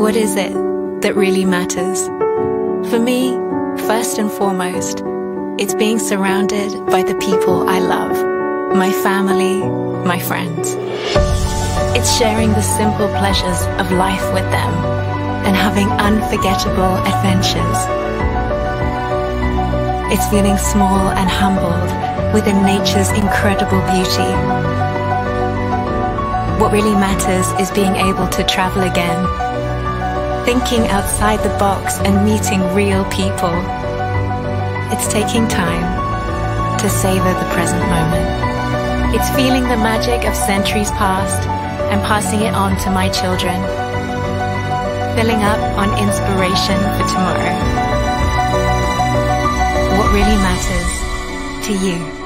What is it that really matters? For me, first and foremost, it's being surrounded by the people I love, my family, my friends. It's sharing the simple pleasures of life with them and having unforgettable adventures. It's feeling small and humbled within nature's incredible beauty. What really matters is being able to travel again, thinking outside the box and meeting real people. It's taking time to savor the present moment. It's feeling the magic of centuries past and passing it on to my children, filling up on inspiration for tomorrow. What really matters to you?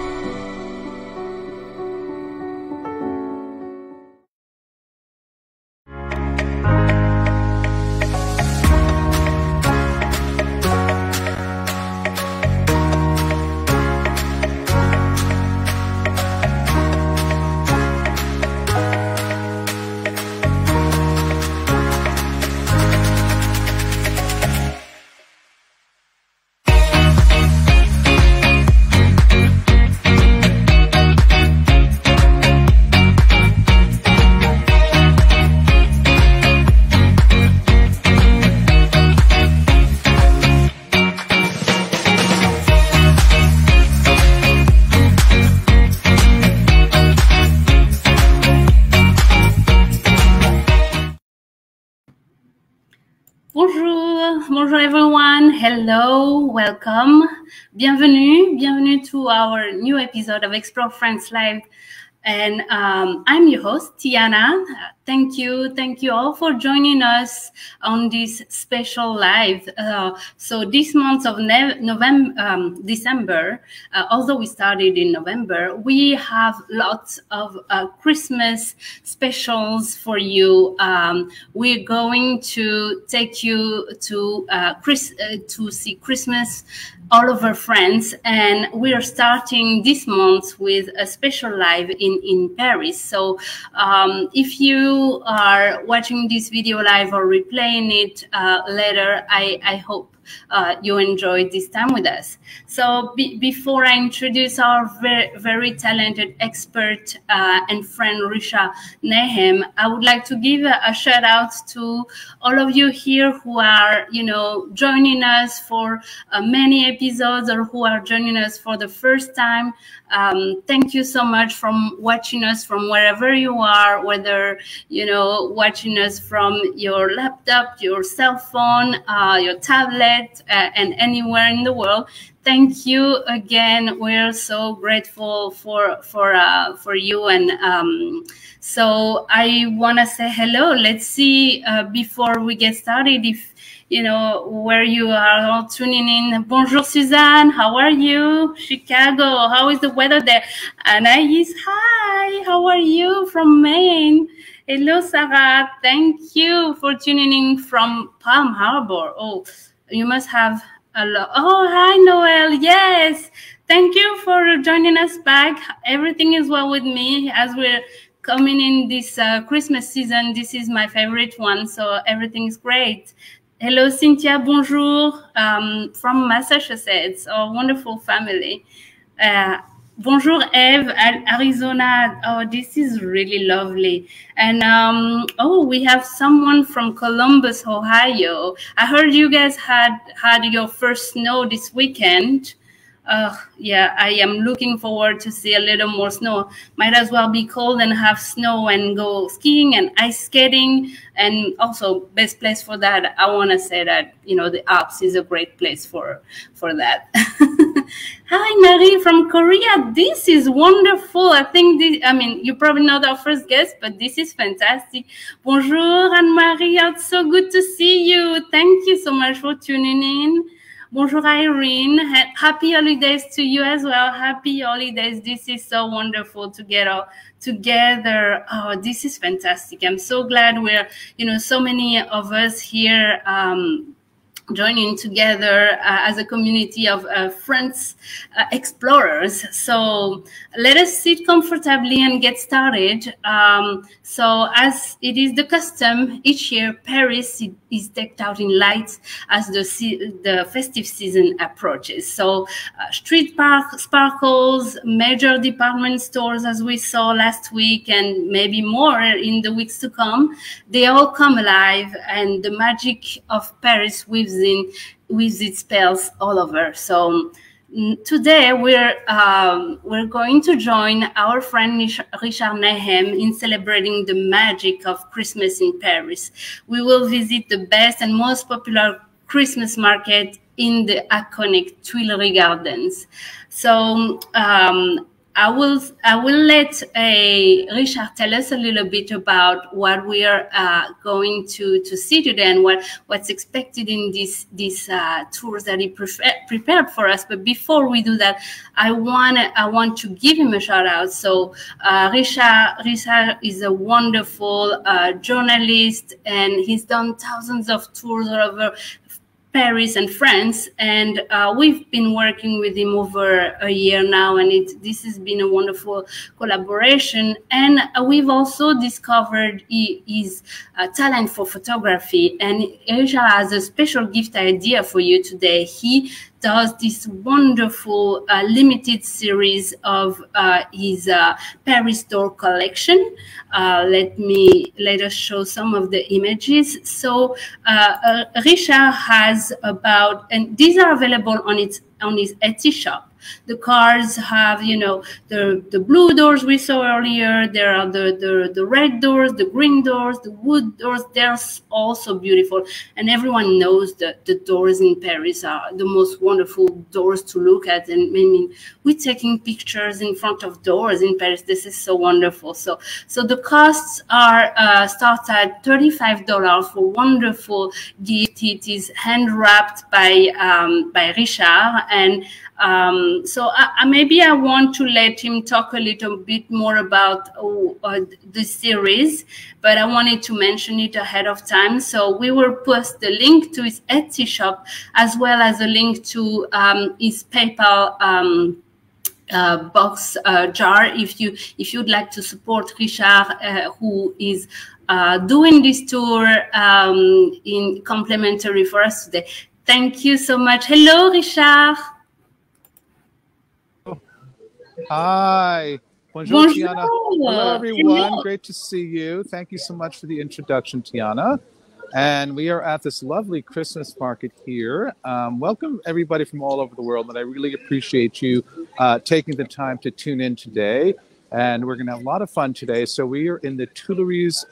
Bonjour everyone, hello, welcome, bienvenue to our new episode of Explore France Live, and I'm your host, Tiana. Thank you all for joining us on this special live. So this month of December, although we started in November, we have lots of Christmas specials for you. We're going to take you to see Christmas all over France, and we are starting this month with a special live in Paris. So if you are watching this video live or replaying it later, I hope you enjoyed this time with us. So before I introduce our very talented expert and friend Richard Nahem, I would like to give a shout out to all of you here who are, joining us for many episodes or who are joining us for the first time. Thank you so much from watching us from wherever you are, whether, watching us from your laptop, your cell phone, your tablet, and anywhere in the world. Thank you again. We're so grateful for you. And so I want to say hello. Let's see before we get started if where you are all tuning in. Bonjour Suzanne, how are you? Chicago, how is the weather there? Anaïs, hi, how are you from Maine? Hello Sarah, thank you for tuning in from Palm Harbor. Oh, you must have a lot. Oh, hi Noel, yes. Thank you for joining us back. Everything is well with me as we're coming in this Christmas season. This is my favorite one, so everything is great. Hello, Cynthia, bonjour, from Massachusetts, our wonderful family. Bonjour, Eve, Arizona. Oh, this is really lovely. And, we have someone from Columbus, Ohio. I heard you guys had your first snow this weekend. Yeah, I am looking forward to see a little more snow. Might as well be cold and have snow and go skiing and ice skating. And also, best place for that, I want to say that, the Alps is a great place for that. Hi, Marie from Korea. This is wonderful. I think you probably not our first guest, but this is fantastic. Bonjour, Anne-Marie. It's so good to see you. Thank you so much for tuning in. Bonjour, Irene. Happy holidays to you as well. Happy holidays. This is so wonderful to get all together. Oh, this is fantastic. I'm so glad we're, so many of us here joining together as a community of France explorers. So let us sit comfortably and get started. So as it is the custom, each year Paris is decked out in lights as the festive season approaches. So street park sparkles, major department stores, as we saw last week, and maybe more in the weeks to come, they all come alive, and the magic of Paris weaves its spells all over. So today we're going to join our friend Richard Nahem in celebrating the magic of Christmas in Paris. We will visit the best and most popular Christmas market in the iconic Tuileries Gardens. So I will let Richard tell us a little bit about what we are going to see today and what's expected in these tours that he prepared for us. But before we do that, I want to give him a shout out. So Richard is a wonderful journalist, and he's done thousands of tours all over Paris and France, and we've been working with him over a year now, and this has been a wonderful collaboration. And we've also discovered his talent for photography, and Richard has a special gift idea for you today. He does this wonderful limited series of his Paris door collection. Let us show some of the images. So Richard has about, and these are available on his Etsy shop. The cards have, the blue doors we saw earlier. There are the red doors, the green doors, the wood doors. They're also beautiful. And everyone knows that the doors in Paris are the most wonderful doors to look at. And I mean, we're taking pictures in front of doors in Paris. This is so wonderful. So the costs are start at $35 for wonderful gift. It is hand wrapped by Richard, and so maybe I want to let him talk a little bit more about the series, but I wanted to mention it ahead of time. So we will post the link to his Etsy shop, as well as a link to his PayPal box jar if you'd like to support Richard, who is doing this tour in complimentary for us today. Thank you so much. Hello, Richard. Hi. Bonjour, Tiana. Hello, everyone. Hello. Great to see you. Thank you so much for the introduction, Tiana. And we are at this lovely Christmas market here. Welcome, everybody from all over the world. And I really appreciate you taking the time to tune in today. And we're going to have a lot of fun today. So we are in the Tuileries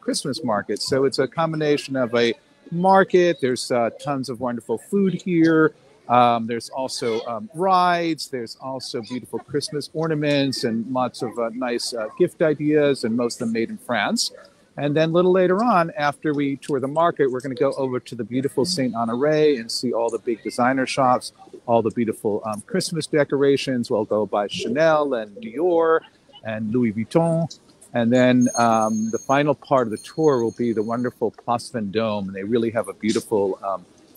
Christmas market. So it's a combination of a market. There's tons of wonderful food here. There's also rides. There's also beautiful Christmas ornaments and lots of nice gift ideas, and most of them made in France. And then a little later on, after we tour the market, we're going to go over to the beautiful Saint Honore and see all the big designer shops, all the beautiful Christmas decorations. We'll go by Chanel and Dior and Louis Vuitton. And then the final part of the tour will be the wonderful Place Vendome. And they really have a beautiful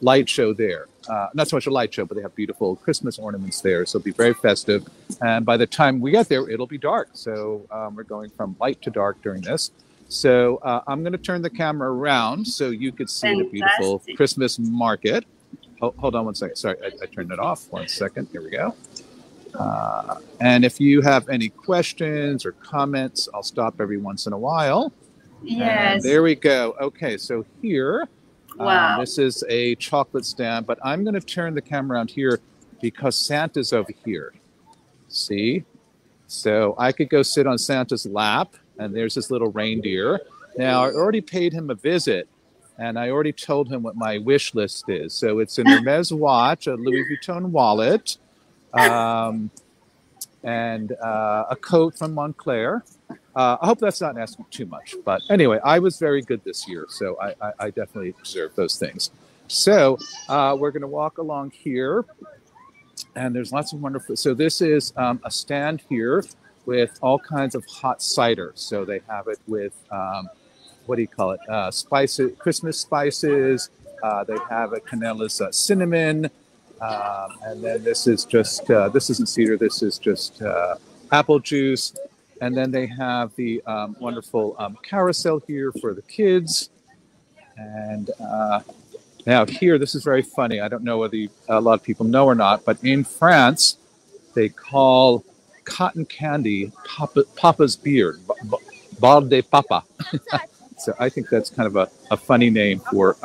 light show there. Not so much a light show, but they have beautiful Christmas ornaments there. So it'll be very festive. And by the time we get there, it'll be dark. So we're going from light to dark during this. So I'm going to turn the camera around so you could see the beautiful Christmas market. Oh, hold on one second. Sorry, I turned it off. 1 second. Here we go. And if you have any questions or comments, I'll stop every once in a while. Yes. And there we go. Okay, so here, wow. This is a chocolate stand, but I'm going to turn the camera around here because Santa's over here. See? So I could go sit on Santa's lap, and there's this little reindeer. Now, I already paid him a visit, and I already told him what my wish list is. So it's an Hermes watch, a Louis Vuitton wallet, and a coat from Montclair. I hope that's not asking too much. But anyway, I was very good this year, so I definitely deserve those things. So we're going to walk along here, and there's lots of wonderful... So this is a stand here with all kinds of hot cider. So they have it with, what do you call it? Spices, Christmas spices, They have a Canela's cinnamon. And then this is just, this isn't cedar, this is just apple juice. And then they have the wonderful carousel here for the kids. And now here, this is very funny. I don't know whether a lot of people know or not, but in France, they call cotton candy Papa's beard, bal de papa. So I think that's kind of a funny name for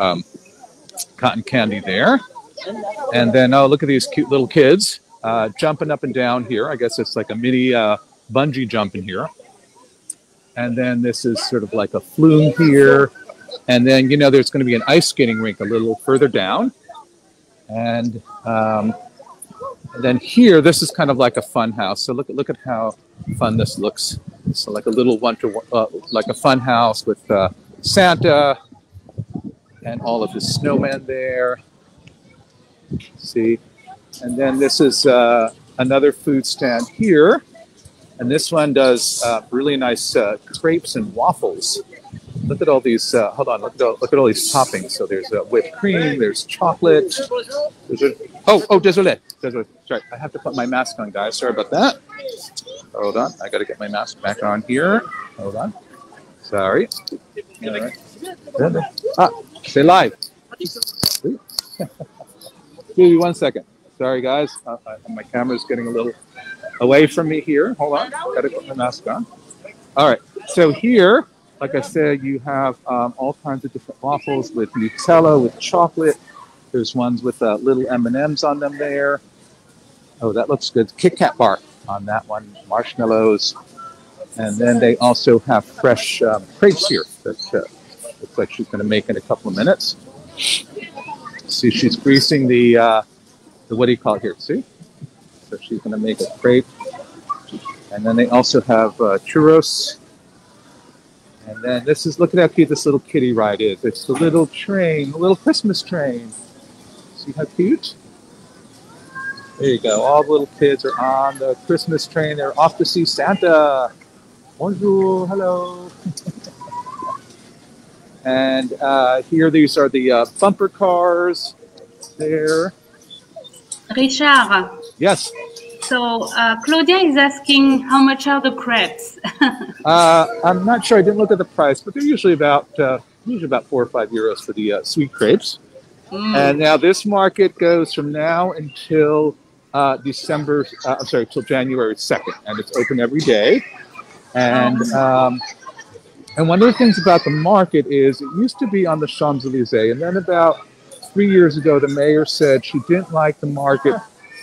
cotton candy there. And then, oh, look at these cute little kids jumping up and down here. I guess it's like a mini bungee jump in here. And then this is sort of like a flume here. And then, you know, there's going to be an ice skating rink a little further down. And then here, this is kind of like a fun house. So look at how fun this looks. So like a little like a fun house with Santa and all of his snowmen there. See, and then this is another food stand here, and this one does really nice crepes and waffles. Look at all these. Hold on, look at all these toppings. So there's whipped cream, there's chocolate. Désolé. Sorry, I have to put my mask on, guys. Sorry about that. Hold on, I got to get my mask back on here. Hold on. Sorry. All right. C'est live. Give me 1 second. Sorry, guys. My camera's getting a little away from me here. Hold on. Got to put my mask on. All right. So here, like I said, you have all kinds of different waffles with Nutella, with chocolate. There's ones with little M&Ms on them there. Oh, that looks good. Kit Kat bar on that one. Marshmallows. And then they also have fresh crepes here that looks like she's going to make in a couple of minutes. See, she's greasing the what do you call it here? See? So she's going to make a crepe. And then they also have churros. And then this is, look at how cute this little kiddie ride is. It's a little train, a little Christmas train. See how cute? There you go. All the little kids are on the Christmas train. They're off to see Santa. Bonjour, hello. And here, these are the bumper cars there. Richard. Yes. So Claudia is asking how much are the crepes? I'm not sure. I didn't look at the price, but they're usually about 4 or 5 euros for the sweet crepes. And now this market goes from now until till January 2nd, and it's open every day. And one of the things about the market is it used to be on the Champs-Élysées, and then about 3 years ago, the mayor said she didn't like the market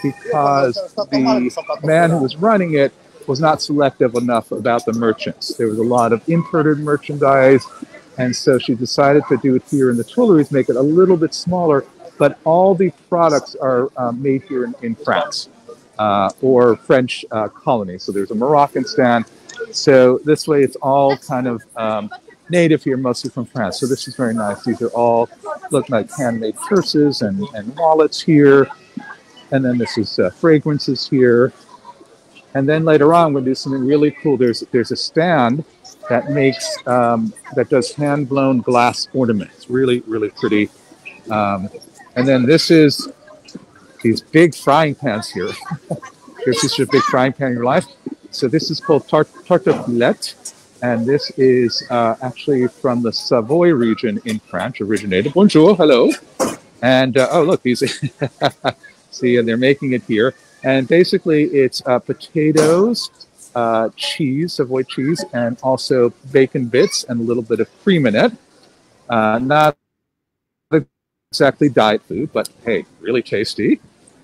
because the man who was running it was not selective enough about the merchants. There was a lot of imported merchandise, and so she decided to do it here in the Tuileries, make it a little bit smaller, but all the products are made here in France or French colonies. So there's a Moroccan stand. So this way it's all kind of native here, mostly from France. So this is very nice. These are all look like handmade purses and wallets here. And then this is fragrances here. And then later on, we'll do something really cool. There's a stand that makes, that does hand-blown glass ornaments. Really, really pretty. And then this is these big frying pans here. Here's just a big frying pan in your life. So this is called tartiflette. And this is actually from the Savoy region in France, originated. Bonjour, hello. And, oh, look, these, see, and they're making it here. And basically, it's potatoes, cheese, Savoy cheese, and also bacon bits and a little bit of cream in it. Not exactly diet food, but hey, really tasty.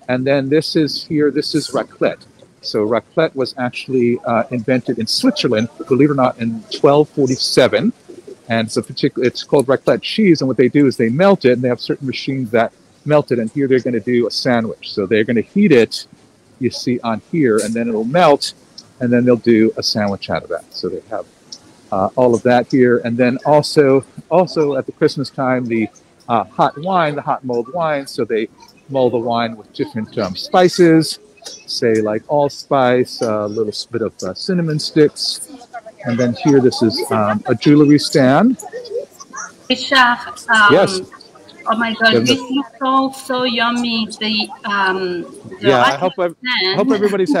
And then this is raclette. So raclette was actually invented in Switzerland, believe it or not, in 1247. And it's called raclette cheese. And what they do is they melt it, and they have certain machines that melt it. And here they're going to do a sandwich. So they're going to heat it, you see on here, and then it'll melt, and then they'll do a sandwich out of that. So they have all of that here. And then also at the Christmas time, the hot wine, the hot mulled wine. So they mull the wine with different spices, say like allspice, a little bit of cinnamon sticks. And then here, this is a jewelry stand. Richard, yes. Oh my God, this looks so yummy. Yeah, I hope everybody's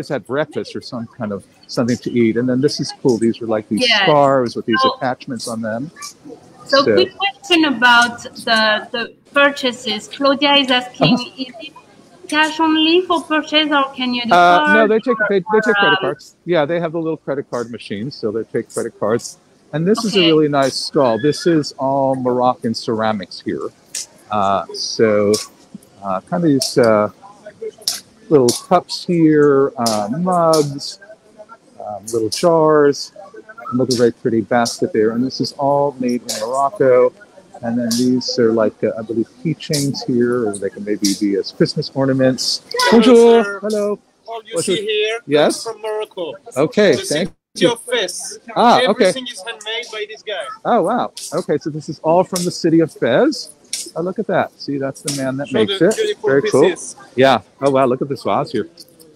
had breakfast or something to eat. And then this is cool. These are like these scarves with these attachments on them. So quick question about the purchases. Claudia is asking, is it cash only for purchase, or can you do cards? No, they take credit cards. Yeah, they have the little credit card machines, so they take credit cards. And this is a really nice stall. This is all Moroccan ceramics here. So kind of these little cups here, mugs, little jars. Look at a very pretty basket there. And this is all made in Morocco. And then these are like, I believe, keychains here, or they can maybe be as Christmas ornaments. Bonjour. Hello. All you see here is from Morocco. Okay, thank you. Your Fez. Okay. Everything is handmade by this guy. Oh, wow. Okay, so this is all from the city of Fez. Oh, look at that. See, that's the man that makes it. Very cool. Yeah. Oh, wow, look at this vase here.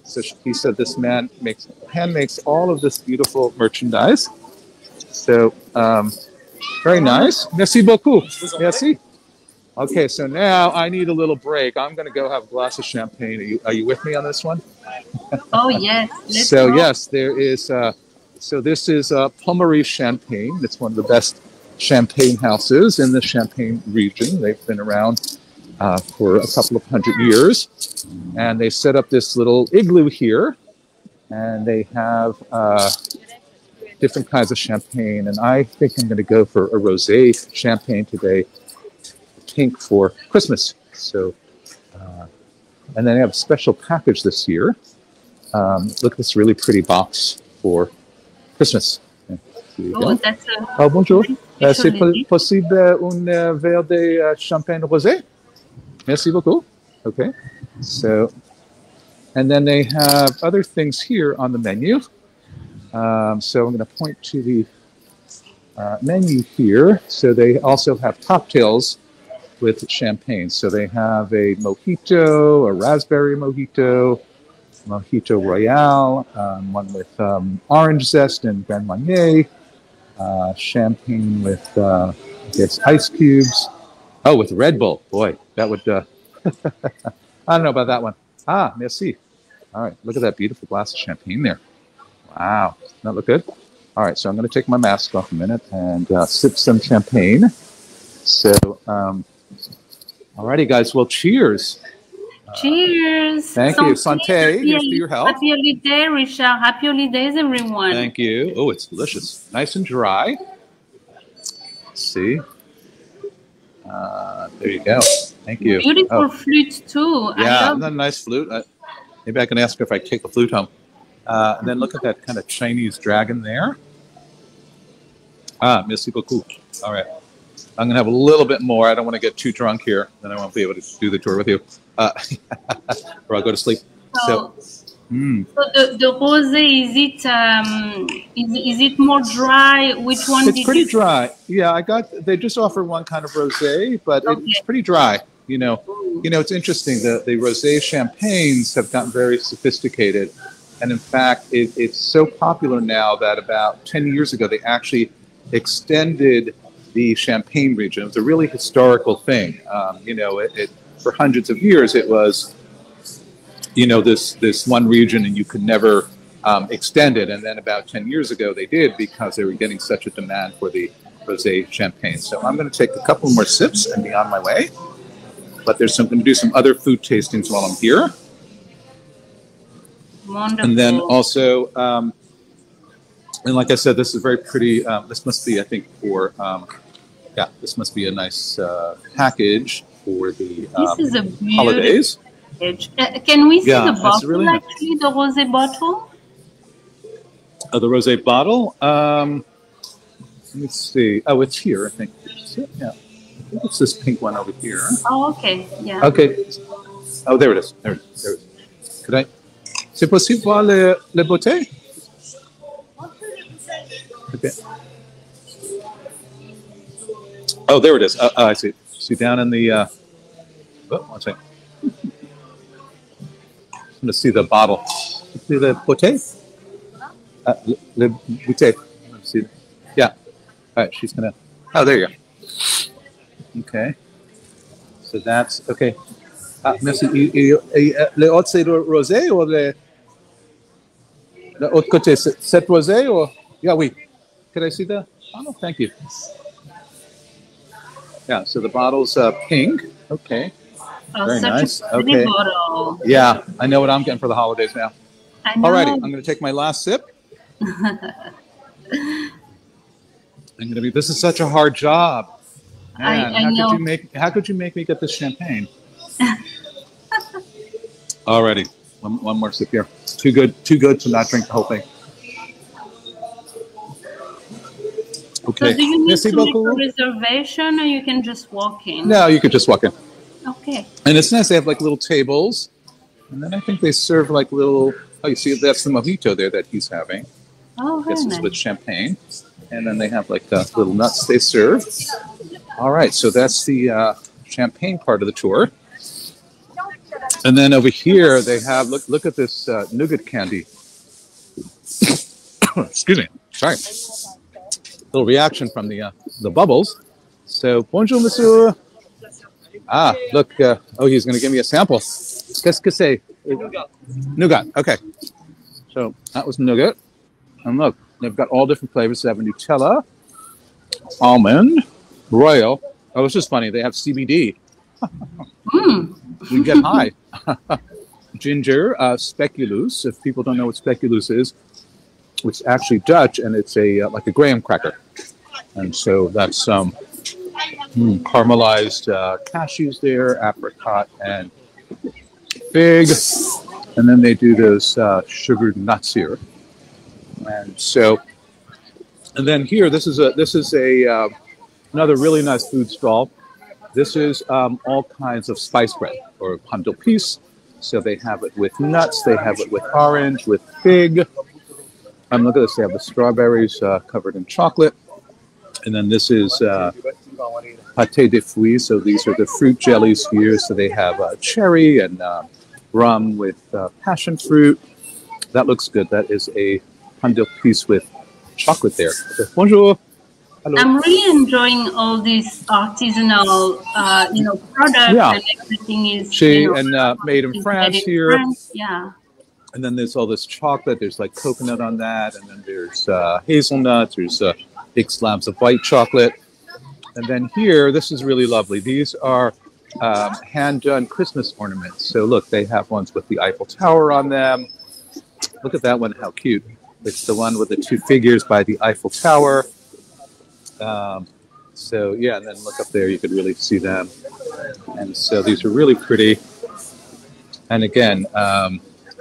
So he said this man hand makes all of this beautiful merchandise. So, very nice. Merci beaucoup. Merci. Okay, so now I need a little break. I'm going to go have a glass of champagne. Are you with me on this one? Oh, yes. So, yes, there is... So this is Tuileries Champagne. It's one of the best champagne houses in the Champagne region. They've been around for a couple of 100 years. And they set up this little igloo here. And they have different kinds of champagne. And I think I'm going to go for a rosé champagne today. Pink for Christmas. So, and then they have a special package this year. Look at this really pretty box for Christmas. Oh, bonjour. C'est possible un verre de champagne rosé? Merci beaucoup. Okay. So, and then they have other things here on the menu. So I'm going to point to the menu here. So they also have cocktails with champagne. So they have a mojito, a raspberry mojito, Mojito Royale, one with orange zest and Grand Marnier, champagne with, I guess, ice cubes. Oh, with Red Bull. Boy, that would, I don't know about that one. Ah, merci. All right, look at that beautiful glass of champagne there. Wow, doesn't that look good? All right, so I'm going to take my mask off a minute and sip some champagne. So, alrighty, guys, well, cheers. Cheers. Thank you. Santé. Here's to your health. Happy holiday, Richard. Happy holidays, everyone. Thank you. Oh, it's delicious. Nice and dry. Let's see. There you go. Thank you. Beautiful flute, too. Yeah, isn't that a nice flute? Maybe I can ask her if I take the flute home. And then look at that kind of Chinese dragon there. Ah, merci beaucoup. All right. I'm going to have a little bit more. I don't want to get too drunk here. Then I won't be able to do the tour with you. Or I'll go to sleep. So the rosé, is it more dry? Which one? It's pretty dry. Yeah, they just offer one kind of rosé, but it's pretty dry. You know, it's interesting. The rosé champagnes have gotten very sophisticated. And in fact, it's so popular now that about 10 years ago, they actually extended the Champagne region. It was a really historical thing. For hundreds of years, it was, this one region, and you could never extend it. And then about 10 years ago, they did, because they were getting such a demand for the rosé champagne. So I'm going to take a couple more sips and be on my way. But I'm going to do some other food tastings while I'm here. Wonderful. And then also, and like I said, this is very pretty. This must be, I think, for, this must be a nice package for the this is a holidays. Package. Can we see the bottle, really actually, the rosé bottle? Oh, the rosé bottle? Let me see. Oh, it's here, I think. Yeah. I think it's this pink one over here. Oh, okay. Yeah. Okay. Oh, there it is. There it is. Could I? C'est possible voir le bouteille? Okay. Oh, there it is. I see. See down in the. One second. I'm going to see the bottle. See the bouteille? Le bouteille. Let's see. Yeah. All right. She's going to. Oh, there you go. Okay. So that's okay. Merci. Le autre c'est rosé ou le autre côté c'est rosé or yeah oui. Could I see that? Oh, thank you. Yeah. So the bottle's pink. Okay. Oh, very such nice. a pretty Okay. bottle. Yeah, I know what I'm getting for the holidays now. I know. Alrighty, I'm going to take my last sip. This is such a hard job. Man, I know. How could you make me get this champagne? Alrighty, one more sip here. Too good to not drink the whole thing. Okay. So do you need Merci to make beaucoup. a reservation, or you can just walk in? No, you could just walk in. Okay. And it's nice. They have like little tables, and then I think they serve like little. Oh, you see, that's the mojito there that he's having. Oh, very This is nice. with champagne, and then they have like the little nuts they serve. All right, so that's the champagne part of the tour. And then over here they have look at this nougat candy. Excuse me, sorry. Little reaction from the bubbles. So bonjour, monsieur. Ah, look. Oh, he's going to give me a sample. Qu'est-ce que c'est? Nougat. Okay. So that was nougat. And look, they've got all different flavors. They have a Nutella, almond, royal. Oh, it's just funny. They have CBD. You get high. Ginger, speculoos. If people don't know what speculoos is, it's actually Dutch, and it's like a graham cracker. And so that's caramelized cashews there, apricot, and fig. And then they do those sugared nuts here. And so, and then here, this is another really nice food stall. This is all kinds of spice bread or pain d'épices. So they have it with nuts, they have it with orange, with fig. Look at this, they have the strawberries covered in chocolate. And then this is pâté de fruits. So these are the fruit jellies here. So they have cherry and rum with passion fruit. That looks good. That is a pain d'épices with chocolate there. So, bonjour. Hello. I'm really enjoying all these artisanal, products, Yeah. and everything is made in France here. France. Yeah. And then there's all this chocolate. There's like coconut on that, and then there's hazelnuts. There's big slabs of white chocolate. And then here, this is really lovely. These are hand-done Christmas ornaments. So look, they have ones with the Eiffel Tower on them. Look at that one, how cute. It's the one with the two figures by the Eiffel Tower. So yeah, and then look up there, you could really see them. And so these are really pretty. And again,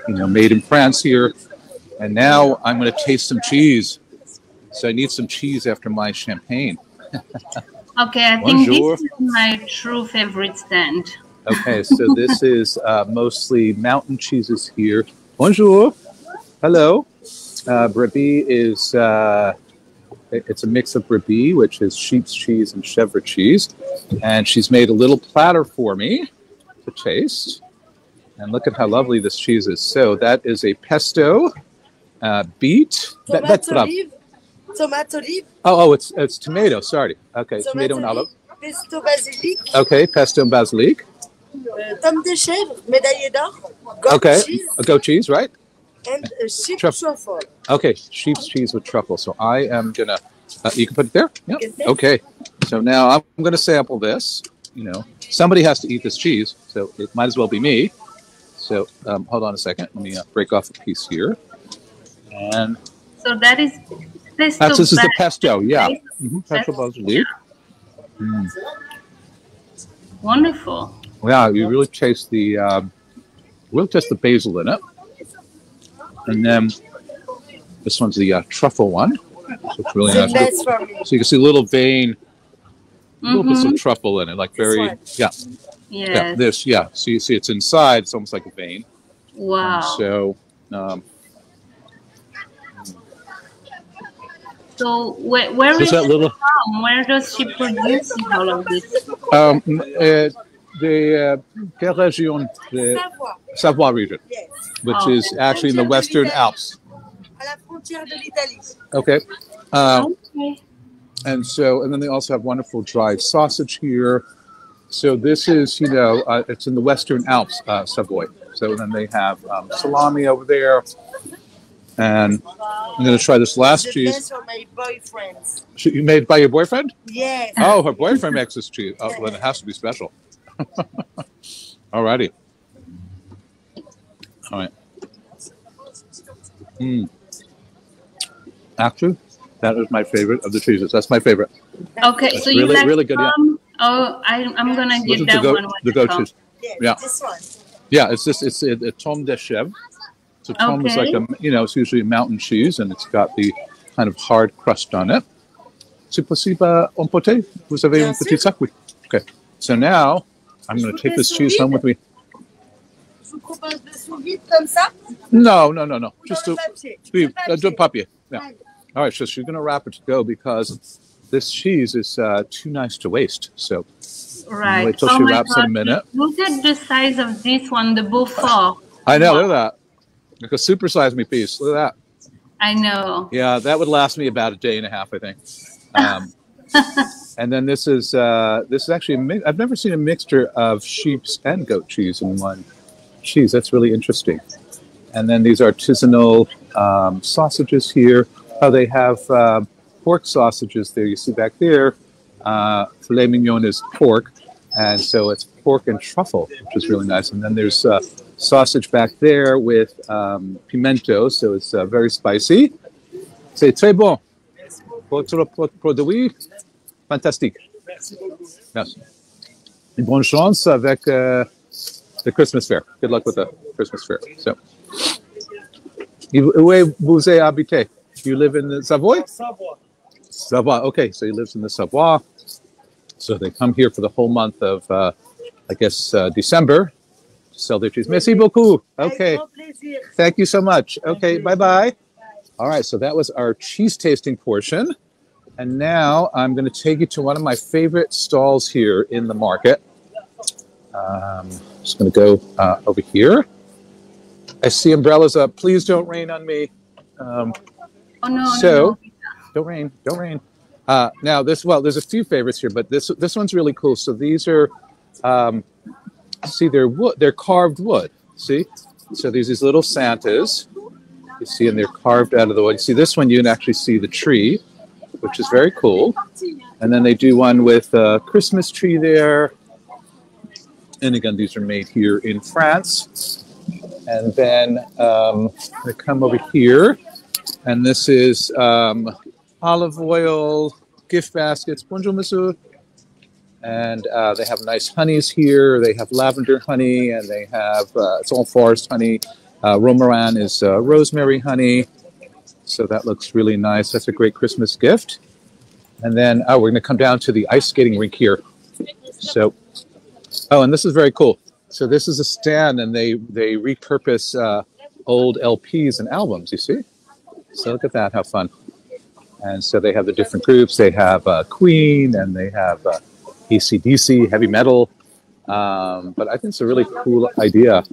made in France here. And now I'm going to taste some cheese. So I need some cheese after my champagne. Okay, I think this is my true favorite stand. Okay, so this is mostly mountain cheeses here. Bonjour. Hello. Brebis is, it's a mix of Brebis, which is sheep's cheese and chèvre cheese. And she's made a little platter for me to taste. And look at how lovely this cheese is. So that is a pesto, beet. That's olive. Tomate olive. Oh, it's tomato. Sorry. Okay, tomato and olive. Pesto basilic. Okay, pesto and basilic. Tome de chèvre, médaillé d'or. Okay, cheese, a goat cheese, right? and sheep truffle. Okay, sheep's cheese with truffle. So I am gonna. You can put it there. Yep. Okay. So now I'm gonna sample this. Somebody has to eat this cheese, so it might as well be me. So hold on a second. Let me break off a piece here. And so that is pesto. This is the pesto, yeah. Pesto basilic. Wonderful. Yeah, you really taste the basil in it. And then this one's the truffle one. So it's really nice. Best for me. So you can see a little vein, little bits of truffle in it, like very, yeah. Yes. So you see it's inside, it's almost like a vein. Wow. And so, so where is that little from? Where does she produce all of this? Quelle région? The Savoie region, Yes. which is actually in the Western Alps. À la frontière de l'Italie. Okay. Okay. And then they also have wonderful dried sausage here. So this is, it's in the Western Alps, Savoy. So then they have salami over there. And I'm going to try this last The cheese. best for my boyfriends. You made by your boyfriend? Yes. Oh, her boyfriend makes this cheese. Oh, well, it has to be special. Alrighty. All right. Actually, that is my favorite of the cheeses. That's my favorite. Okay, That's so you really, like really good. Yeah. Oh, I'm gonna This get is that one. the goat cheese. Yes, Yeah. this one. Yeah, it's a tome de chèvre. So tome is like it's usually a mountain cheese, and it's got the kind of hard crust on it. C'est possible emporter? Vous avez un petit sac? Oui. Okay. So now I'm going to take this cheese home with me. Je vous propose de sous vide comme ça. No. Just Dans do le papier. papier. Yeah. All right, so she's going to wrap it to go because this cheese is too nice to waste. So Right. wait till she wraps in a minute. Look at the size of this one, the Beaufort. I know, look at that. Like a supersize me piece. Look at that. I know. Yeah, that would last me about a day and a half, I think. And then this is actually I've never seen a mixture of sheep's and goat cheese in one cheese. That's really interesting. And then these artisanal sausages here. Oh, they have pork sausages there. You see back there. Filet mignon is pork, and so it's pork and truffle, which is really nice. And then there's sausage back there with pimento, so it's very spicy. C'est très bon. Votre produit, fantastique. Yes. Et bonne chance avec the Christmas fair. Good luck with the Christmas fair. So, où vous habitez? You live in the Savoy? Savoy. Okay, so he lives in the Savoy. So they come here for the whole month of, December to sell their cheese. Merci beaucoup. Okay. Thank you so much. Okay, bye-bye. All right, so that was our cheese tasting portion. And now I'm going to take you to one of my favorite stalls here in the market. Just going to go over here. I see umbrellas up. Please don't rain on me. No. Don't rain. Now there's a few favorites here, but this one's really cool. So these are, they're wood. They're carved wood. See, so there's these little Santas. You see, and they're carved out of the wood. You see this one, you can actually see the tree, which is very cool. And then they do one with a Christmas tree there. And again, these are made here in France. And then they come over here, and this is olive oil gift baskets. Bonjour, monsieur. And they have nice honeys here. They have lavender honey, and they have it's all forest honey. Romarin is rosemary honey. So that looks really nice. That's a great Christmas gift. And then we're going to come down to the ice skating rink here. So, and this is very cool. So this is a stand, and they repurpose old LPs and albums, you see? So look at that, how fun. And so they have the different groups. They have Queen, and they have AC/DC, heavy metal. But I think it's a really cool idea.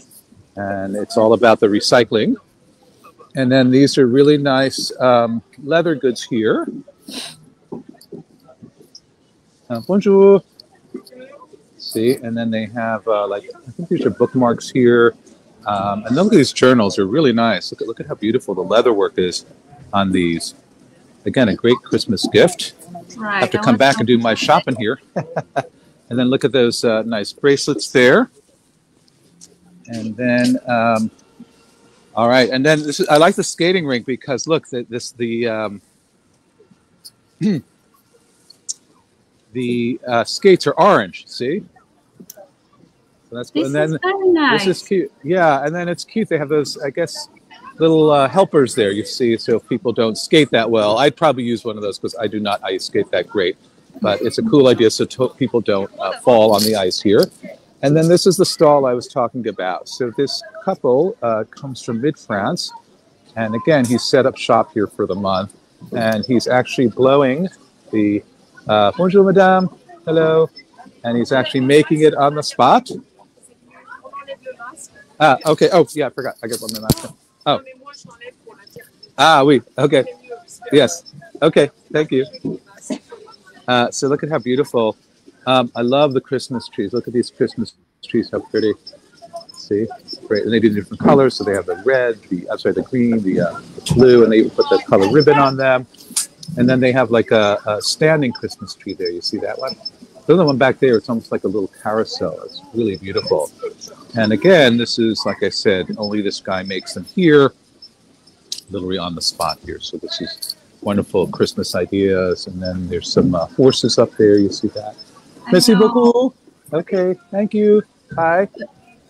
And it's all about the recycling. And then these are really nice leather goods here. Bonjour. See, and then they have I think these are bookmarks here. And look at these journals; they're really nice. Look at how beautiful the leather work is on these. Again, a great Christmas gift. Right. I have to come back and do my shopping here. And then look at those nice bracelets there. And then, all right. And then I like the skating rink because look, the skates are orange. See? So that's cool. This and then is very nice. This is cute. Yeah, and then it's cute. They have those, I guess, little helpers there. You see, so if people don't skate that well, I'd probably use one of those because I do not ice skate that great. But it's a cool idea so people don't fall on the ice here. And then this is the stall I was talking about. So this couple comes from mid-France. And again, he's set up shop here for the month. And he's actually blowing the, bonjour, madame, hello. And he's actually making it on the spot. Okay. Oh, yeah, I forgot. I got one more last one. Oh. Oui. Okay. Yes. Okay. Thank you. So look at how beautiful I love the Christmas trees. Look at these Christmas trees, how pretty. See, great. And they do different colors. So they have the red, the green, the blue, and they put the color ribbon on them. And then they have like a standing Christmas tree there. You see that one? The other one back there, it's almost like a little carousel. It's really beautiful. And again, this is, like I said, only this guy makes them here, literally on the spot here. So this is wonderful Christmas ideas. And then there's some horses up there. You see that? Merci beaucoup. Okay, thank you. Hi.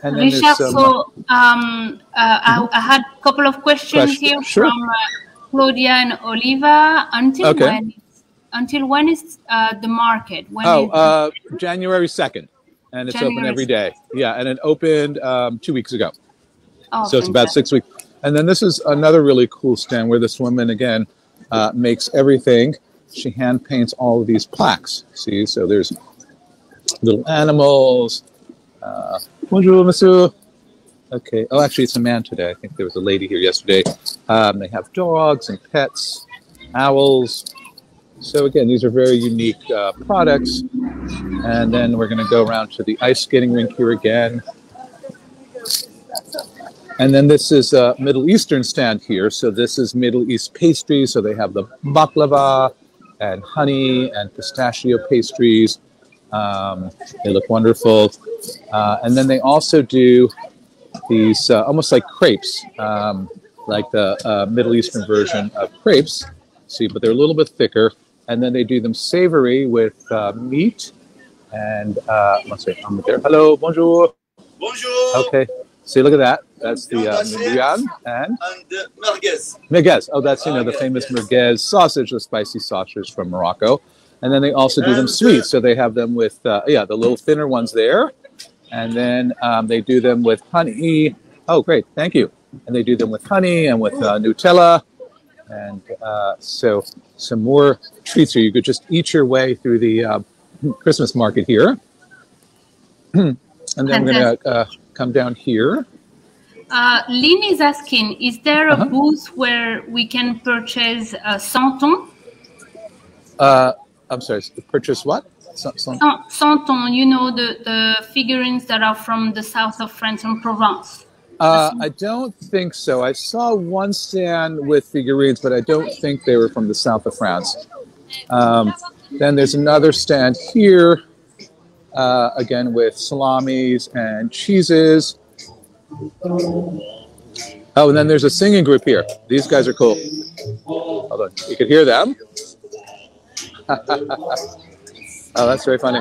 And then Richard, so I had a couple of questions here from Claudia and Oliva. Until when is the market? January 2nd, and it's open every day. Yeah, and it opened 2 weeks ago. Oh, so it's about 6 weeks. And then this is another really cool stand where this woman, again, makes everything. She hand paints all of these plaques. See, so there's little animals. Bonjour, monsieur. Okay. Oh, actually, it's a man today. I think there was a lady here yesterday. They have dogs and pets, owls. So again, these are very unique products. And then we're going to go around to the ice skating rink here again. And then this is a Middle Eastern stand here. So this is Middle East pastry. So they have the baklava and honey and pistachio pastries. They look wonderful. And then they also do these almost like crepes, like the Middle Eastern version of crepes. See, but they're a little bit thicker. And then they do them savory with meat. And let's see, I'm there. Hello, bonjour. Bonjour. Okay. See, look at that. That's the Miriam and merguez. Merguez. Oh, that's the famous merguez sausage, the spicy sausage from Morocco. And then they also do them sweet. So they have them with the little thinner ones there. And then they do them with honey. Oh, great. Thank you. And they do them with honey and with Nutella. And so some more treats here. You could just eat your way through the Christmas market here. And then we're going to come down here. Lynn is asking, is there a booth where we can purchase Saint Honore? I'm sorry, purchase what? Saint Honore, the figurines that are from the south of France and Provence. I don't think so. I saw one stand with figurines, but I don't think they were from the south of France. Then there's another stand here, again with salamis and cheeses. Oh, and then there's a singing group here. These guys are cool. Hold on, you can hear them. Oh, that's very funny.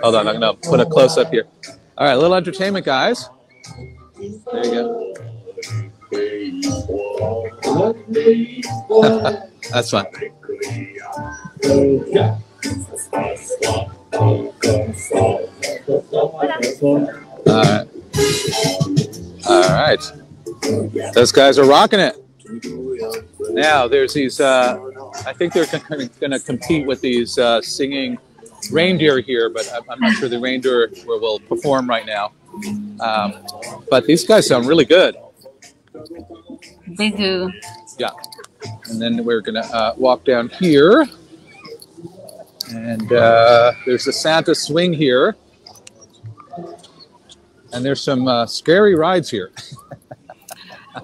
Hold on, I'm going to put a close-up here. All right, a little entertainment, guys. There you go. That's fun. All right. Those guys are rocking it. Now, there's these, I think they're going to compete with these singing reindeer here, but I'm not sure the reindeer will perform right now. But these guys sound really good. They do. Yeah. And then we're going to walk down here. And there's the Santa swing here. And there's some scary rides here.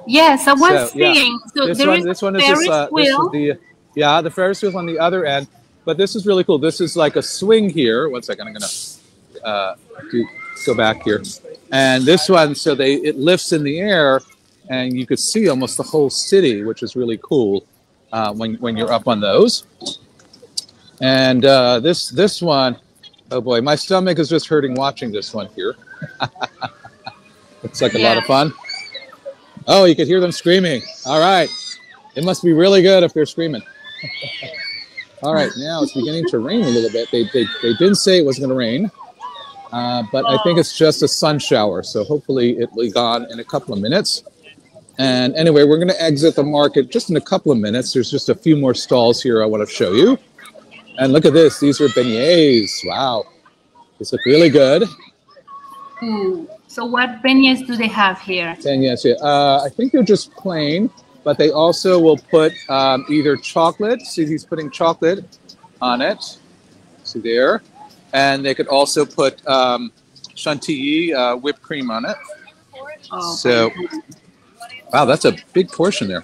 Yes, I was seeing. So this one is the Ferris wheel on the other end. But this is really cool. This is like a swing here. 1 second, I'm going to go back here. And this one, so it lifts in the air, and you could see almost the whole city, which is really cool when you're up on those. And this one, oh boy, my stomach is just hurting watching this one here. Looks like a lot of fun. Oh, you could hear them screaming. All right. It must be really good if they're screaming. All right, now it's beginning to rain a little bit. They didn't say it was going to rain, but I think it's just a sun shower. So hopefully it will be gone in a couple of minutes. And anyway, we're going to exit the market just in a couple of minutes. There's just a few more stalls here I want to show you. And look at this. These are beignets. Wow. These look really good. So what beignets do they have here? Beignets, yeah. I think they're just plain, but they also will put either chocolate. See, he's putting chocolate on it. See there? And they could also put chantilly whipped cream on it. Oh, So, wow, that's a big portion there.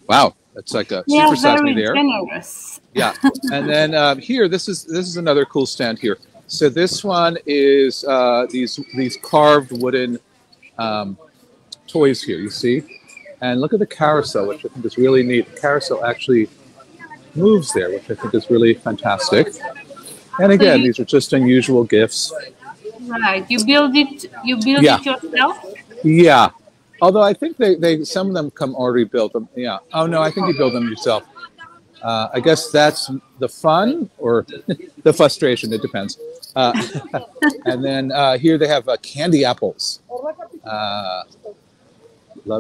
Wow, that's like a yeah, supersize me very there. generous. Yeah, and then here, this is another cool stand here. So this one is these carved wooden toys here. You see, and look at the carousel, which I think is really neat. The carousel actually moves there, which I think is really fantastic. And again, these are just unusual gifts. Right, you build it. You build it yourself. Yeah, although I think they some of them come already built. Yeah. Oh no, I think you build them yourself. I guess that's the fun or the frustration. It depends. And then here they have candy apples.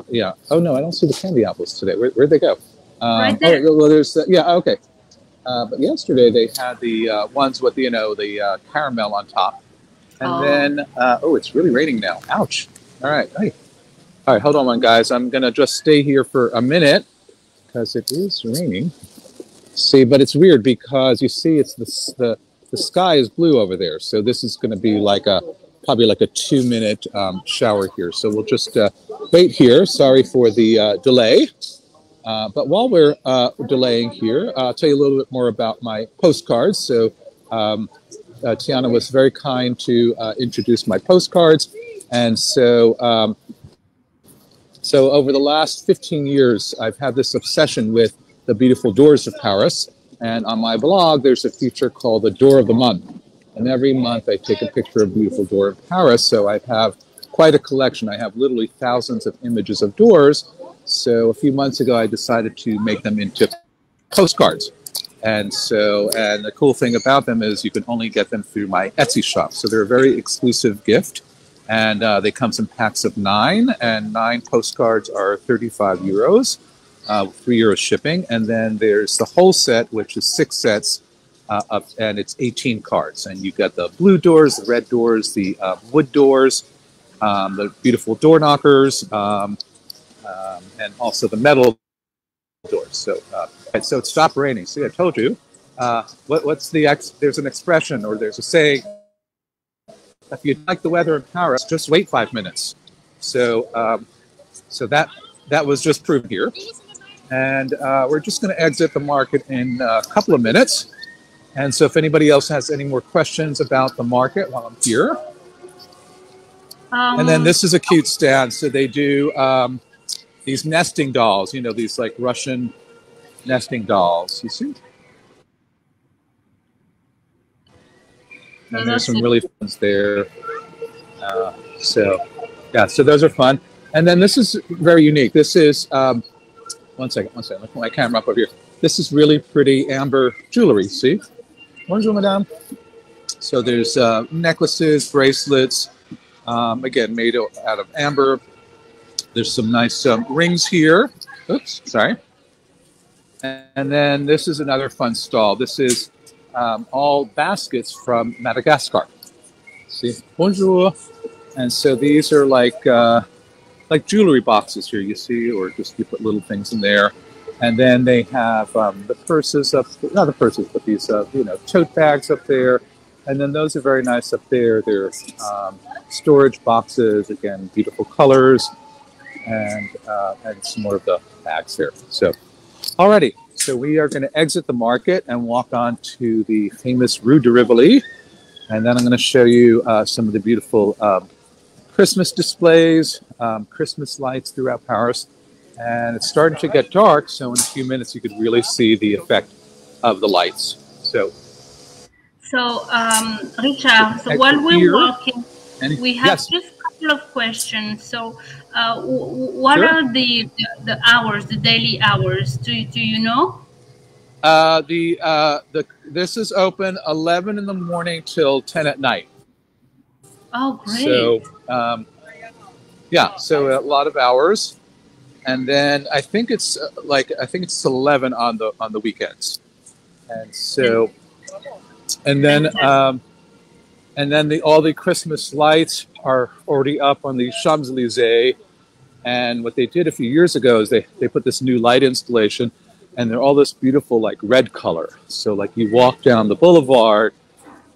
Yeah. Oh no, I don't see the candy apples today. Where'd they go? Right there. Oh, well, there's yeah. Okay. But yesterday they had the ones with the caramel on top, and then oh, it's really raining now. Ouch! All right, hey. All right, hold on, guys. I'm gonna just stay here for a minute because it is raining. See, but it's weird because you see, it's the sky is blue over there, so this is going to be like probably like a 2-minute shower here. So we'll just wait here. Sorry for the delay. But while we're delaying here, I'll tell you a little bit more about my postcards. So Tiana was very kind to introduce my postcards. And so, so over the last 15 years, I've had this obsession with the beautiful doors of Paris. And on my blog, there's a feature called the Door of the Month. And every month I take a picture of a beautiful door of Paris. So I have quite a collection. I have literally thousands of images of doors. So a few months ago, I decided to make them into postcards. And the cool thing about them is you can only get them through my Etsy shop. So they're a very exclusive gift. And they come in packs of 9. And 9 postcards are 35 euros, 3 euros shipping. And then there's the whole set, which is 6 sets. And it's 18 cards. And you get the blue doors, the red doors, the wood doors, the beautiful door knockers, and also the metal doors. So, so it stopped raining. See, I told you. What's there's an expression or there's a saying. If you like the weather in Paris, just wait 5 minutes. So, so that was just proven here. And we're just going to exit the market in a couple of minutes. And so if anybody else has any more questions about the market while I'm here. And then this is a cute stand. So they do these nesting dolls, you know, these like Russian nesting dolls. You see? And there's some really fun ones there. So, yeah, so those are fun. And then this is very unique. This is, one second, let me put my camera up over here. This is really pretty amber jewelry, see? Bonjour, madame. So there's necklaces, bracelets, again, made out of amber. There's some nice rings here. Oops, sorry. And then this is another fun stall. This is all baskets from Madagascar. See? Bonjour. And so these are like jewelry boxes here, you see, or just you put little things in there. And then they have the purses up, not the purses, but these, you know, tote bags up there. And then those are very nice up there. They're storage boxes, again, beautiful colors, and some more of the bags here. So, alrighty. So we are going to exit the market and walk on to the famous Rue de Rivoli. And then I'm going to show you some of the beautiful Christmas displays, Christmas lights throughout Paris. And it's starting to get dark, so in a few minutes you could really see the effect of the lights. So, Richard, so while we're walking, we have just a couple of questions. So, what are the hours, the daily hours? Do you know? This is open 11 in the morning till 10 at night. Oh, great! So, yeah, so a lot of hours. And then I think it's 11 on the weekends, and so, and then all the Christmas lights are already up on the Champs-Élysées. And what they did a few years ago is they put this new light installation, and they're all this beautiful like red color. So like you walk down the boulevard,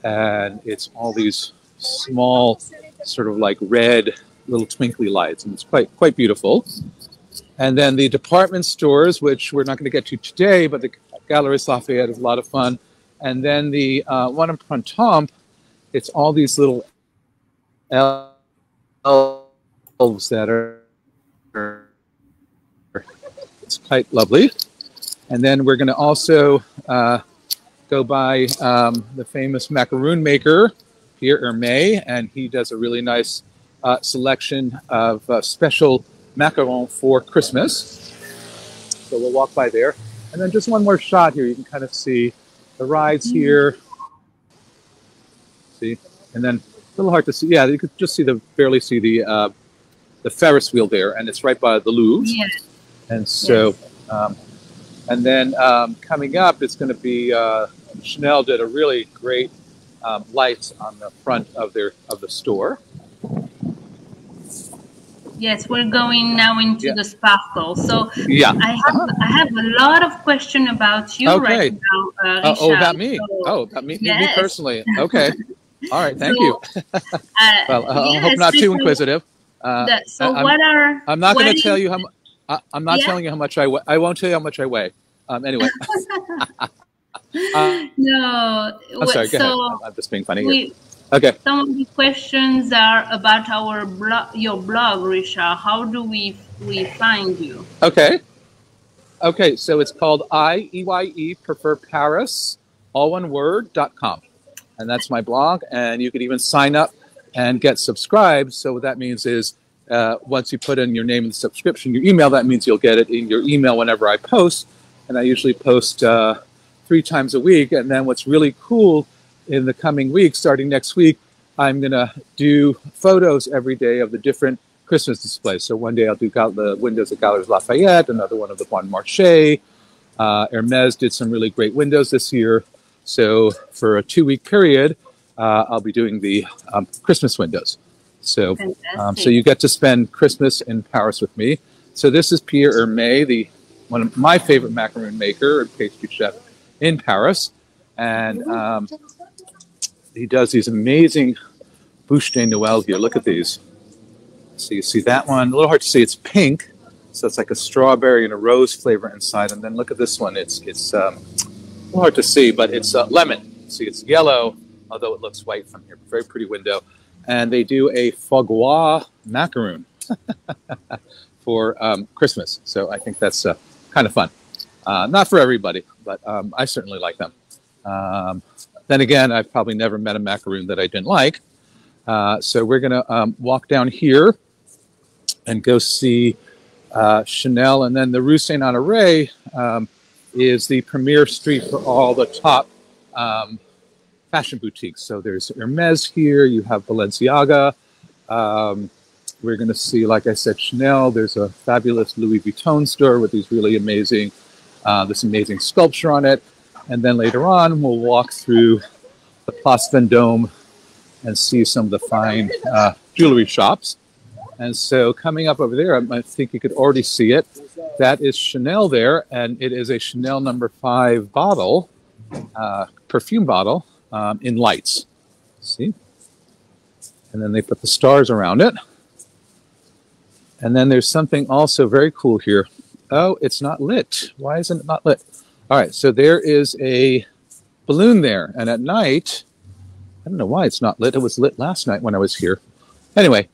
and it's all these small, sort of like red little twinkly lights, and it's quite beautiful. And then the department stores, which we're not going to get to today, but the Galeries Lafayette is a lot of fun. And then the one in Printemps, it's all these little elves that are, it's quite lovely. And then we're going to also go by the famous macaroon maker, Pierre Hermé, and he does a really nice selection of special macarons for Christmas. So we'll walk by there. And then just one more shot here. You can kind of see the rides here. See? And then a little hard to see. Yeah, you could just see barely see the Ferris wheel there, and it's right by the Louvre. Yes. And so, and then coming up, it's going to be Chanel did a really great lights on the front of the store. Yes, we're going now into the sparkle. So yeah, I have a lot of questions about you right now, Richard. Oh, about me? So, about me, yes. me personally. Okay. All right. Thank you. Well, I hope not too inquisitive. What are? I'm not going to tell you how. I'm not telling you how much I weigh. I won't tell you how much I weigh. Anyway. No. I'm sorry. Go ahead. I'm just being funny here. Okay. Some of the questions are about our your blog, Richard. How do we find you? Okay. Okay. So it's called IEYE Prefer Paris, all one word.com. And that's my blog. And you could even sign up and get subscribed. So what that means is once you put in your name in the subscription, your email, that means you'll get it in your email whenever I post. And I usually post 3 times a week. And then what's really cool in the coming week, starting next week, I'm going to do photos every day of the different Christmas displays. So one day I'll do the windows at Galeries Lafayette, another one of the Bon Marché. Hermès did some really great windows this year. So for a 2-week period, I'll be doing the Christmas windows. So, so you get to spend Christmas in Paris with me. So this is Pierre Hermé, one of my favorite macaroon maker and pastry chef in Paris. And he does these amazing bouche de Noël here. Look at these. So you see that one. A little hard to see. It's pink. So it's like a strawberry and a rose flavor inside. And then look at this one. It's a little hard to see, but it's lemon. See, it's yellow, although it looks white from here. Very pretty window. And they do a foie gras macaroon for Christmas. So I think that's kind of fun. Not for everybody, but I certainly like them. Then again, I've probably never met a macaroon that I didn't like. So we're going to walk down here and go see Chanel. And then the Rue Saint Honore is the premier street for all the top fashion boutiques. So there's Hermès here. You have Balenciaga. We're going to see, like I said, Chanel. There's a fabulous Louis Vuitton store with these really amazing, this amazing sculpture on it. And then later on, we'll walk through the Place Vendome and see some of the fine jewelry shops. And so coming up over there, I think you could already see it. That is Chanel there, and it is a Chanel No. 5 bottle, perfume bottle, in lights. See? And then they put the stars around it. And then there's something also very cool here. Oh, it's not lit. Why isn't it not lit? All right, so there is a balloon there, and at night, I don't know why it's not lit. It was lit last night when I was here. Anyway,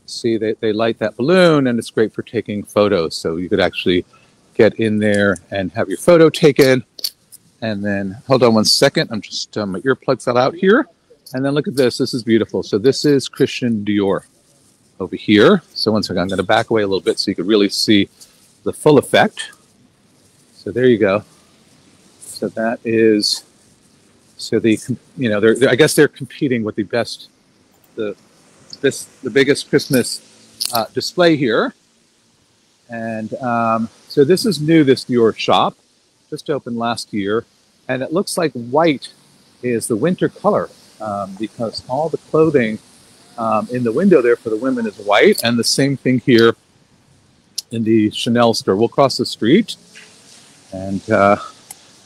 see, they light that balloon, and it's great for taking photos. So you could actually get in there and have your photo taken. And then, hold on one second. I'm just, my earplugs fell out here. And then look at this. This is beautiful. So this is Christian Dior over here. So one second, I'm going to back away a little bit so you could really see the full effect. So there you go. So that is, so the, you know, I guess they're competing with the best, the biggest Christmas display here. And so this is new, this Dior shop, just opened last year. And it looks like white is the winter color because all the clothing in the window there for the women is white. And the same thing here in the Chanel store. We'll cross the street And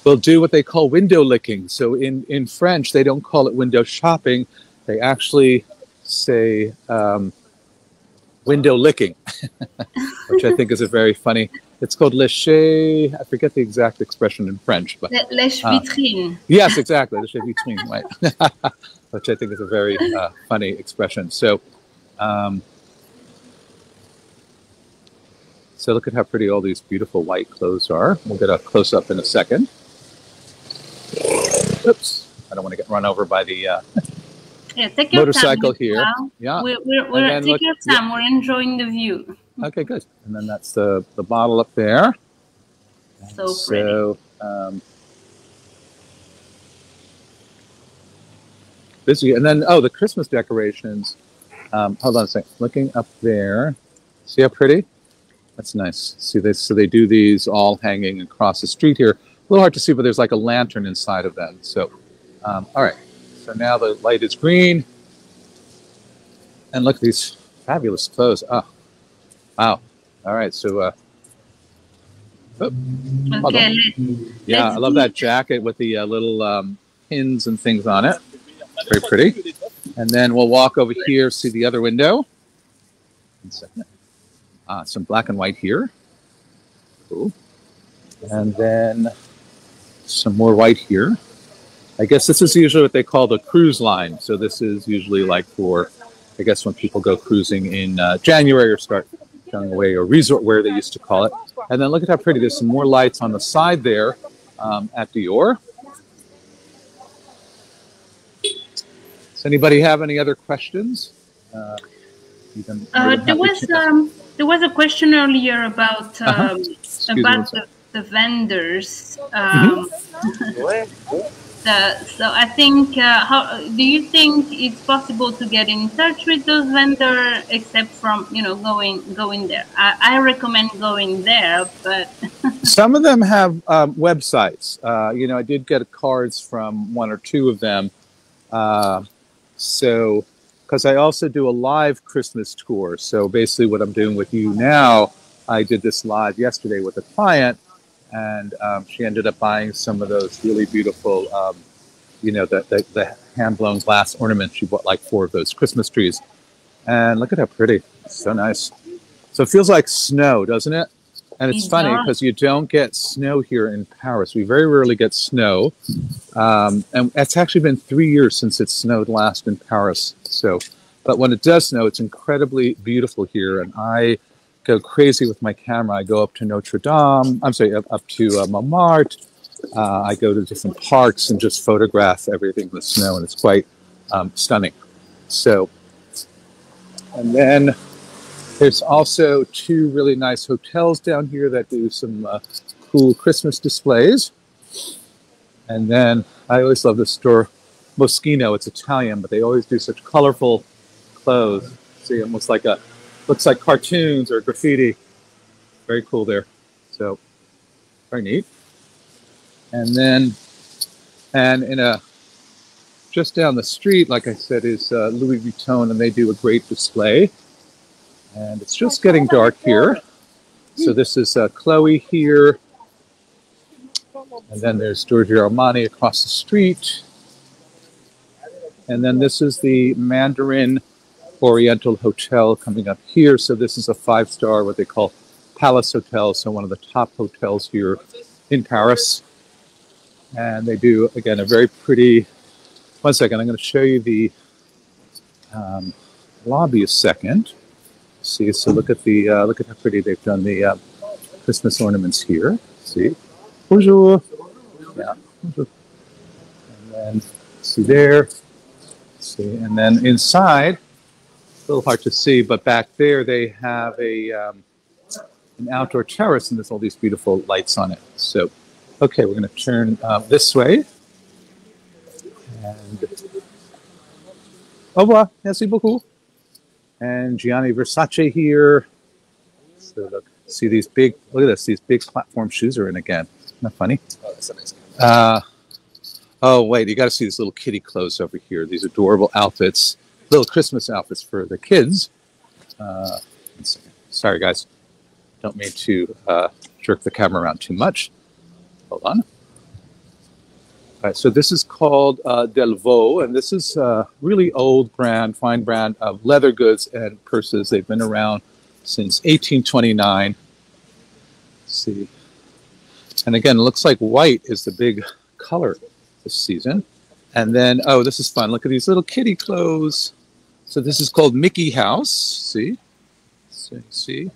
we'll do what they call window licking. So in French, they don't call it window shopping. They actually say window licking, which I think is a very funny. It's called lécher. I forget the exact expression in French, but lèche vitrine. Yes, exactly, lécher vitrine, right? Which I think is a very funny expression. So, so look at how pretty all these beautiful white clothes are. We'll get a close up in a second. Oops, I don't want to get run over by the Yeah, take your motorcycle time, here. Yeah, we're then take look, your time. We're enjoying the view. Okay, good. And then that's the bottle up there. So pretty. So busy, and then the Christmas decorations. Hold on a second. Looking up there, see how pretty? That's nice. See this? So they do these all hanging across the street here. A little hard to see, but there's like a lantern inside of them. So, all right. So now the light is green, and look at these fabulous clothes. Oh, wow. All right. So, Okay. yeah, I love that jacket with the little pins and things on it. Very pretty. And then we'll walk over here, see the other window. 1 second. Some black and white here. Cool. And then some more white here. I guess this is usually what they call the cruise line. So this is usually like for, I guess, when people go cruising in January or start going away, or resort wear they used to call it. And then look at how pretty. There's some more lights on the side there at Dior. Does anybody have any other questions? There was a question earlier about the vendors. So I think, how do you think it's possible to get in touch with those vendors, except from going there? I recommend going there, but some of them have websites. I did get cards from 1 or 2 of them. So, because I also do a live Christmas tour. So basically what I'm doing with you now, I did this live yesterday with a client, and she ended up buying some of those really beautiful, the hand-blown glass ornaments. She bought like 4 of those Christmas trees. And look at how pretty. It's so nice. So it feels like snow, doesn't it? And it's funny because you don't get snow here in Paris. We very rarely get snow. And it's actually been 3 years since it snowed last in Paris. So, but when it does snow, it's incredibly beautiful here. And I go crazy with my camera. I go up to Notre Dame. I'm sorry, up to Montmartre. I go to different parks and just photograph everything with snow. And it's quite stunning. So, and then there's also 2 really nice hotels down here that do some cool Christmas displays. And then I always love this store, Moschino. It's Italian, but they always do such colorful clothes. See, almost like looks like cartoons or graffiti. Very cool there. So, very neat. And then, just down the street, like I said, is Louis Vuitton, and they do a great display. And it's just getting dark here. So this is Chloe here. And then there's Giorgio Armani across the street. And then this is the Mandarin Oriental Hotel coming up here. So this is a 5-star, what they call Palace Hotel. So one of the top hotels here in Paris. And they do, again, a very pretty... 1 second, I'm going to show you the lobby a second. See, so look at how pretty they've done the Christmas ornaments here. See, bonjour. Yeah, bonjour. And then see there. See, and then inside, a little hard to see, but back there they have an outdoor terrace, and there's all these beautiful lights on it. So, okay, we're going to turn this way. And au revoir. Merci beaucoup. And Gianni Versace here. So look, see these big, look at this, these big platform shoes are in again. Isn't that funny? Oh, that's amazing. Oh, wait, you got to see these little kitty clothes over here. These adorable outfits, little Christmas outfits for the kids. Sorry, guys. Don't mean to jerk the camera around too much. Hold on. All right, so this is called Delvaux, and this is a really old brand, fine brand of leather goods and purses. They've been around since 1829. Let's see. And again, it looks like white is the big color this season. And then, oh, this is fun. Look at these little kitty clothes. So this is called Mickey House. See? See?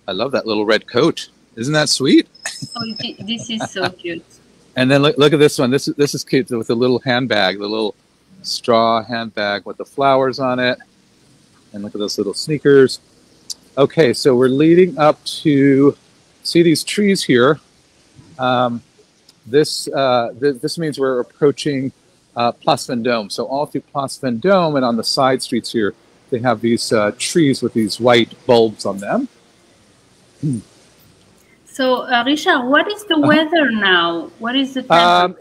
I love that little red coat. Isn't that sweet? Oh, this is so cute. And then look at this one. This is cute with the little handbag, the little straw handbag with the flowers on it. And look at those little sneakers. Okay, so we're leading up to see these trees here. This means we're approaching Place Vendome. So all through Place Vendome and on the side streets here, they have these trees with these white bulbs on them. So, Richard, what is the weather now? What is the temperature?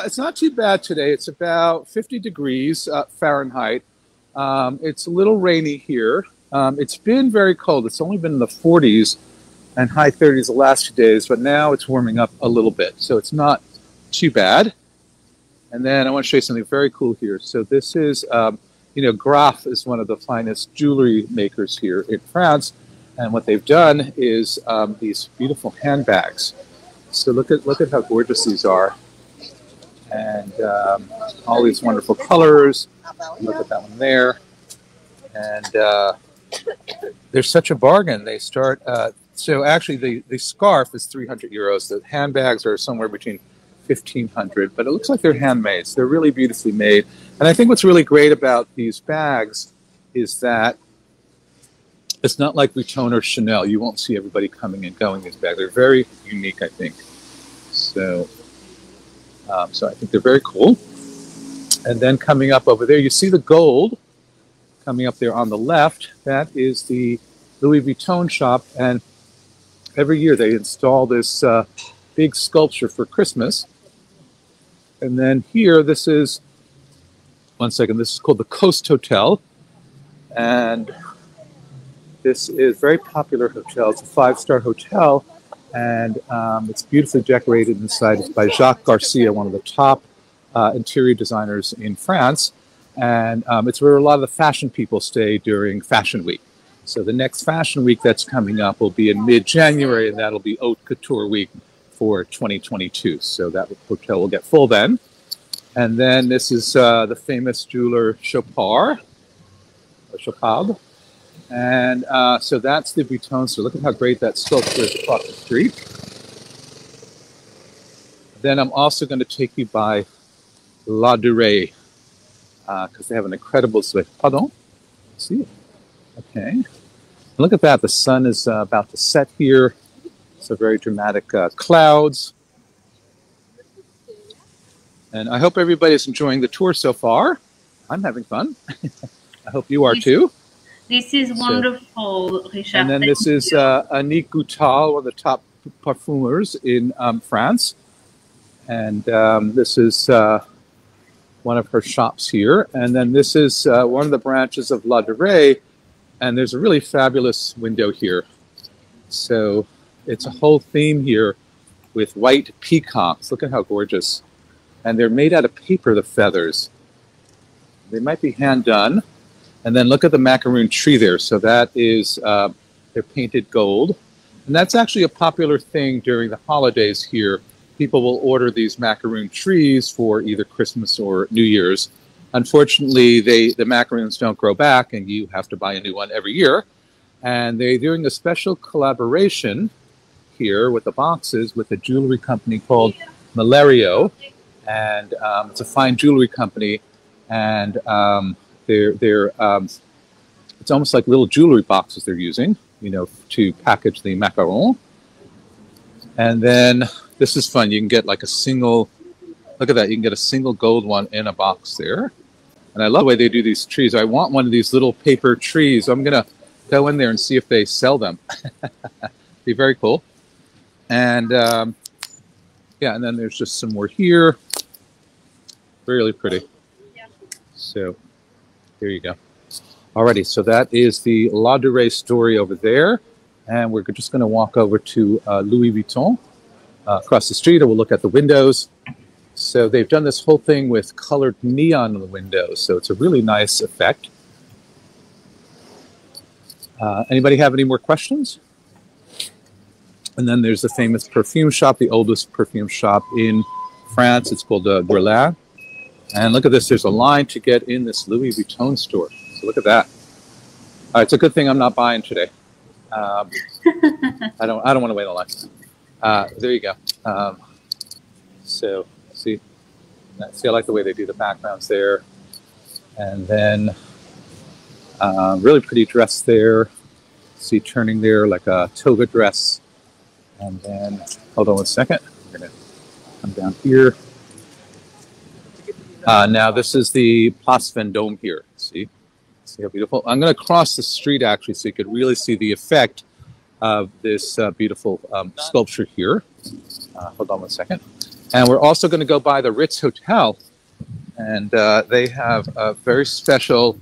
It's not too bad today. It's about 50 degrees Fahrenheit. It's a little rainy here. It's been very cold. It's only been in the 40s and high 30s the last few days, but now it's warming up a little bit. So it's not too bad. And then I want to show you something very cool here. So this is, Graff is one of the finest jewelry makers here in France. And what they've done is these beautiful handbags. So look at how gorgeous these are. And all these wonderful colors. Look at that one there. And they're such a bargain. They start, so actually the scarf is 300 euros. The handbags are somewhere between 1,500, but it looks like they're handmade. So they're really beautifully made. And I think what's really great about these bags is that it's not like Vuitton or Chanel. You won't see everybody coming and going in these bags. They're very unique, I think. So, so I think they're very cool. And then coming up over there, you see the gold coming up there on the left. That is the Louis Vuitton shop. And every year they install this big sculpture for Christmas. And then here, this is, one second, this is called the Coast Hotel. And this is a very popular hotel. It's a 5-star hotel, and it's beautifully decorated inside. It's by Jacques Garcia, one of the top interior designers in France. And it's where a lot of the fashion people stay during Fashion Week. So the next Fashion Week that's coming up will be in mid-January, and that'll be Haute Couture Week for 2022. So that hotel will get full then. And then this is the famous jeweler Chopard. And so that's the Vuitton store. Look at how great that sculpture is across the street. Then I'm also going to take you by La Durée, because they have an incredible display. Pardon? See it? Okay. Look at that. The sun is about to set here. So very dramatic clouds. And I hope everybody's enjoying the tour so far. I'm having fun. I hope you are too. This is wonderful, Richard. And then this is Annick Goutal, one of the top perfumers in France. And this is one of her shops here. And then this is one of the branches of La Durée. And there's a really fabulous window here. So it's a whole theme here with white peacocks. Look at how gorgeous. And they're made out of paper, the feathers. They might be hand done. And then look at the macaroon tree there. So that is, they're painted gold. And that's actually a popular thing during the holidays here. People will order these macaroon trees for either Christmas or New Year's. Unfortunately, the macaroons don't grow back, and you have to buy a new one every year. And they're doing a special collaboration here with the boxes with a jewelry company called Malario. And it's a fine jewelry company. And it's almost like little jewelry boxes they're using, to package the macaron. And then this is fun. You can get like a single, look at that. You can get a single gold one in a box there. And I love the way they do these trees. I want one of these little paper trees. I'm going to go in there and see if they sell them. Be very cool. And yeah, and then there's just some more here. Really pretty. So here you go. Alrighty, so that is the La Durée story over there. And we're just going to walk over to Louis Vuitton. across the street, or we'll look at the windows. So they've done this whole thing with colored neon on the windows. So it's a really nice effect. Anybody have any more questions? And then there's the famous perfume shop, the oldest perfume shop in France. It's called Guerlain. And look at this. There's a line to get in this Louis Vuitton store. So look at that. It's a good thing I'm not buying today. I don't want to wait a line. There you go. So see, I like the way they do the backgrounds there. And then really pretty dress there. See, turning there like a toga dress. And then, hold on one second. We're going to come down here. Now, this is the Place Vendome here. See how beautiful? I'm going to cross the street, actually, so you could really see the effect of this beautiful sculpture here. Hold on one second. And we're also going to go by the Ritz Hotel. And they have a very special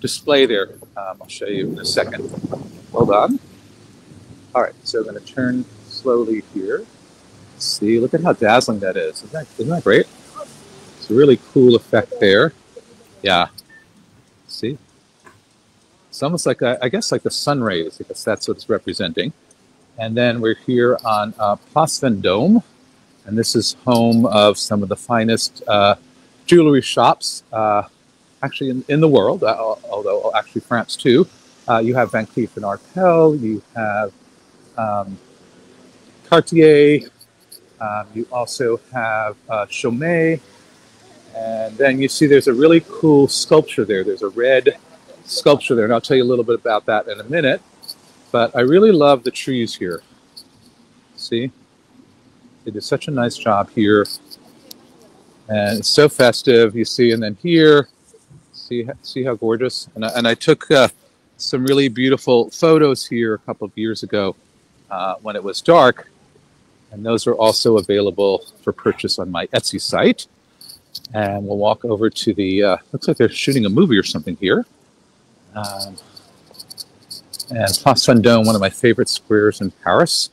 display there. I'll show you in a second. Hold on. All right, so I'm going to turn slowly here. See, look at how dazzling that is. Isn't that great? It's a really cool effect there. Yeah. See? It's almost like, I guess, like the sun rays. I guess that's what it's representing. And then we're here on Place Vendome. And this is home of some of the finest jewelry shops, actually in the world, although actually France too. You have Van Cleef & Arpels, you have Cartier, you also have Chaumet, and then you see there's a really cool sculpture there. There's a red sculpture there, and I'll tell you a little bit about that in a minute. But I really love the trees here. See? They did such a nice job here. And it's so festive, you see. And then here, see how gorgeous? And I took some really beautiful photos here a couple of years ago when it was dark. And those are also available for purchase on my Etsy site. And we'll walk over to the, looks like they're shooting a movie or something here. And Place Vendome, one of my favorite squares in Paris.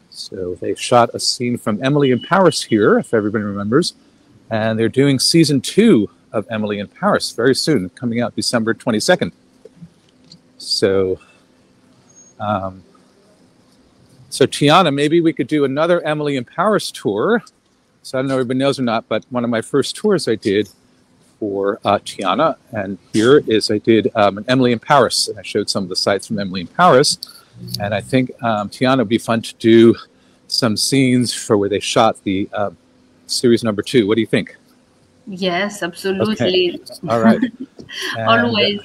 So they shot a scene from Emily in Paris here, if everybody remembers. And they're doing season 2 of Emily in Paris very soon, coming out December 22nd. So, so Tiana, maybe we could do another Emily in Paris tour. So I don't know if everybody knows or not, but one of my first tours I did for Tiana, and here is I did an Emily in Paris, and I showed some of the sites from Emily in Paris. And I think Tiana would be fun to do some scenes for where they shot the series number 2. What do you think? Yes, absolutely. Okay. All right. And, Always.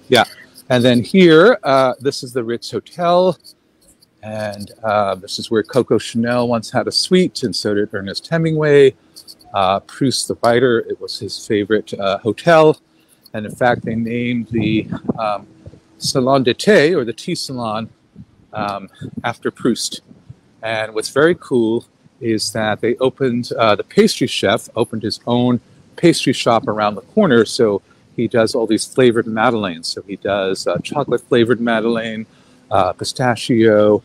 Yeah. And then here, this is the Ritz Hotel. And this is where Coco Chanel once had a suite, and so did Ernest Hemingway. Proust, the writer, it was his favorite hotel. And in fact, they named the Salon de Thé, or the tea salon, after Proust. And what's very cool is that they opened, the pastry chef opened his own pastry shop around the corner. So he does all these flavored madeleines. So he does chocolate flavored madeleine, pistachio,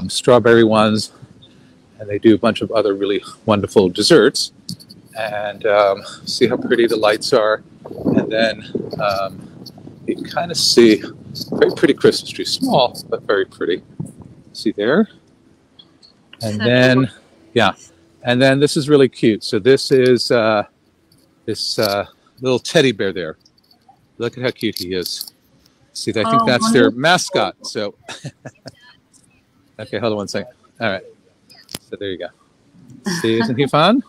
strawberry ones, and they do a bunch of other really wonderful desserts. And see how pretty the lights are. And then you can kind of see very pretty Christmas tree, small but very pretty. See there? And then, yeah, and then this is really cute. So this is this little teddy bear there. Look at how cute he is. See, I think that's their mascot. So, okay, hold on one second. All right. So there you go. See, isn't he fun?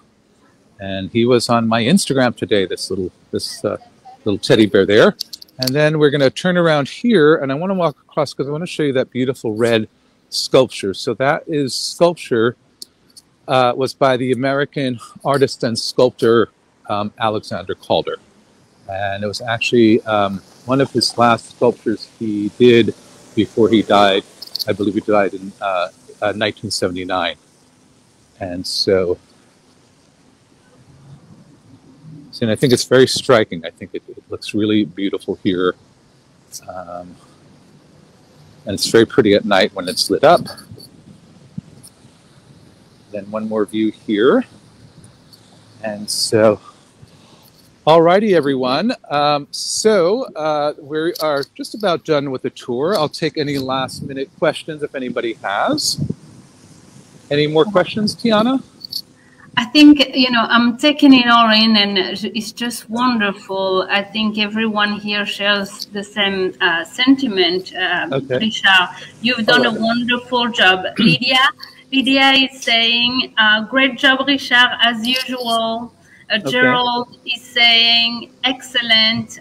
And he was on my Instagram today. This little teddy bear there. And then we're going to turn around here, and I want to walk across because I want to show you that beautiful red sculpture. So that is sculpture was by the American artist and sculptor Alexander Calder. And it was actually one of his last sculptures he did before he died. I believe he died in 1979. And so, and I think it's very striking. I think it looks really beautiful here. And it's very pretty at night when it's lit up. then one more view here. And so, alrighty, everyone. We are just about done with the tour. I'll take any last minute questions if anybody has. Any more questions, Tiana? I think, I'm taking it all in, and it's just wonderful. I think everyone here shares the same sentiment. Okay. Richard, you've done a wonderful job. Lydia is saying, great job, Richard, as usual. Gerald is saying, excellent.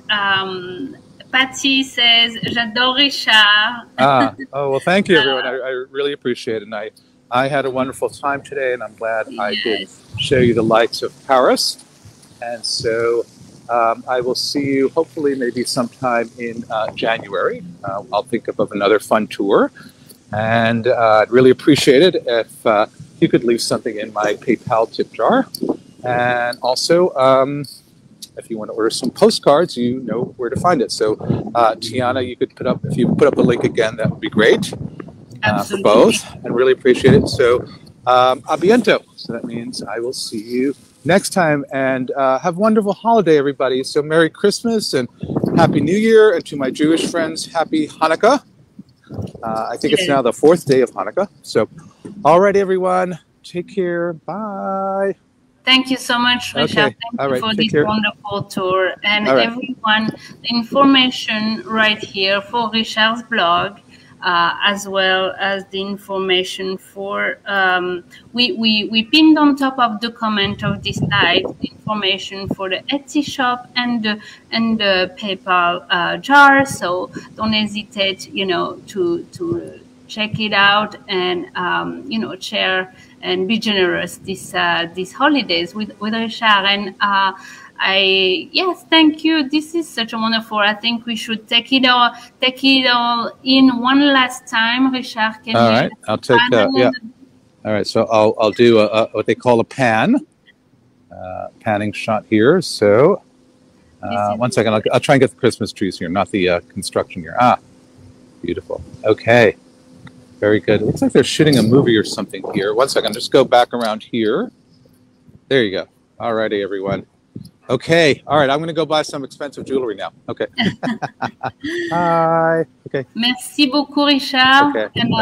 Patty says, j'adore Richard. Oh, well, thank you, everyone. I really appreciate it. And I had a wonderful time today, and I'm glad I could show you the lights of Paris. And so I will see you hopefully maybe sometime in January. I'll think of another fun tour. And I'd really appreciate it if you could leave something in my PayPal tip jar. And also, if you want to order some postcards, you know where to find it. So Tiana, you could if you put up the link again, that would be great. For both, and really appreciate it. So, a biento. So that means I will see you next time, and have a wonderful holiday, everybody. So Merry Christmas and Happy New Year, and to my Jewish friends, Happy Hanukkah. I think it's now the 4th day of Hanukkah. So, all right, everyone, take care. Bye. Thank you so much, Richard. Thank you for this wonderful tour. And everyone, the information right here for Richard's blog, as well as the information for we pinned on top of the comment of this slide the information for the Etsy shop and the PayPal jar. So don't hesitate, to check it out and share and be generous these holidays with Richard. And yes, thank you. This is such a wonderful. I think we should take it all in one last time. Richard, can you? All right, I'll take yeah. All right, so I'll do what they call a panning shot here. So 1 second, I'll try and get the Christmas trees here, not the construction here. Beautiful. Okay, very good. It looks like they're shooting a movie or something here. 1 second, just go back around here. There you go. All righty, everyone. Okay. All right. I'm going to go buy some expensive jewelry now. Okay. Bye. Okay. Merci beaucoup, Richard. Okay. And,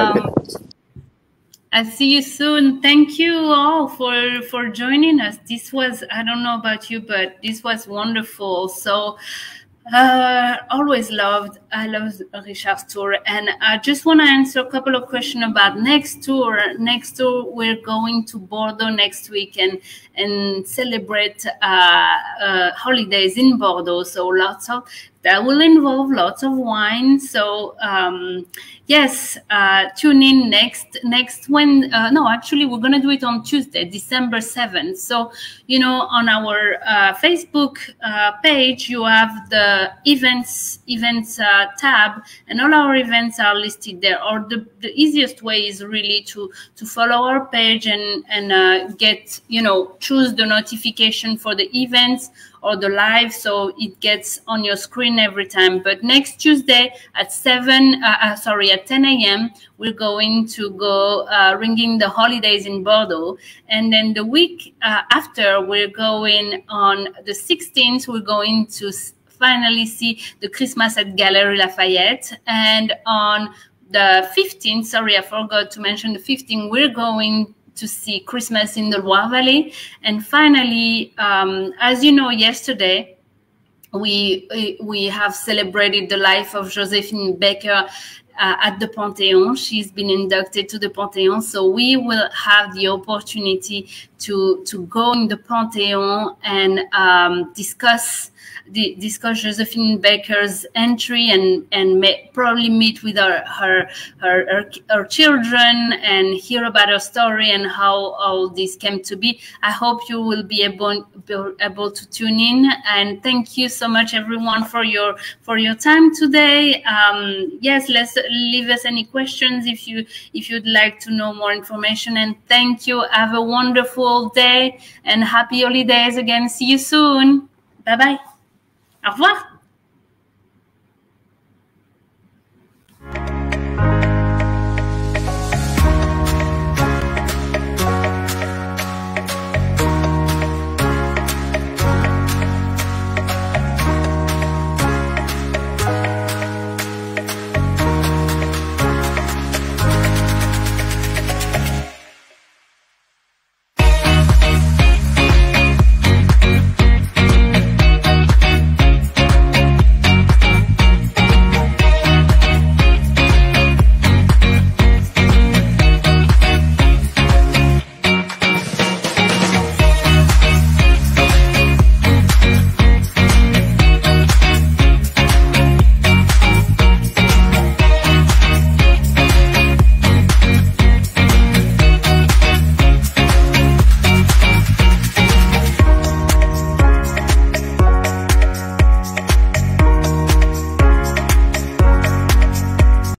I'll see you soon. Thank you all for joining us. This was, I don't know about you, but this was wonderful. So always loved Richard's tour, and I just want to answer a couple of questions about next tour. We're going to Bordeaux next week and celebrate holidays in Bordeaux. So that will involve lots of wine. So yes, tune in next when actually we're gonna do it on Tuesday, December 7th. So on our Facebook page you have the events tab, and all our events are listed there. Or the easiest way is really to follow our page and get choose the notification for the events or the live, so it gets on your screen every time. But next Tuesday at 10 a.m. we're going to go ringing the holidays in Bordeaux, and then the week after we're going on the 16th. We're going to finally see the Christmas at Galerie Lafayette, and on the 15th, sorry, I forgot to mention the 15th, we're going to see Christmas in the Loire Valley. And finally, as you know, yesterday we have celebrated the life of Josephine Baker at the Panthéon. She's been inducted to the Panthéon, so we will have the opportunity to go in the Panthéon and discuss Josephine Baker's entry and probably meet with her children and hear about her story and how all this came to be. I hope you will be able to tune in, and thank you so much everyone for your time today. Yes, leave us any questions if you'd like to know more information, and thank you. Have a wonderful day and happy holidays again. See you soon. Bye bye. Au revoir.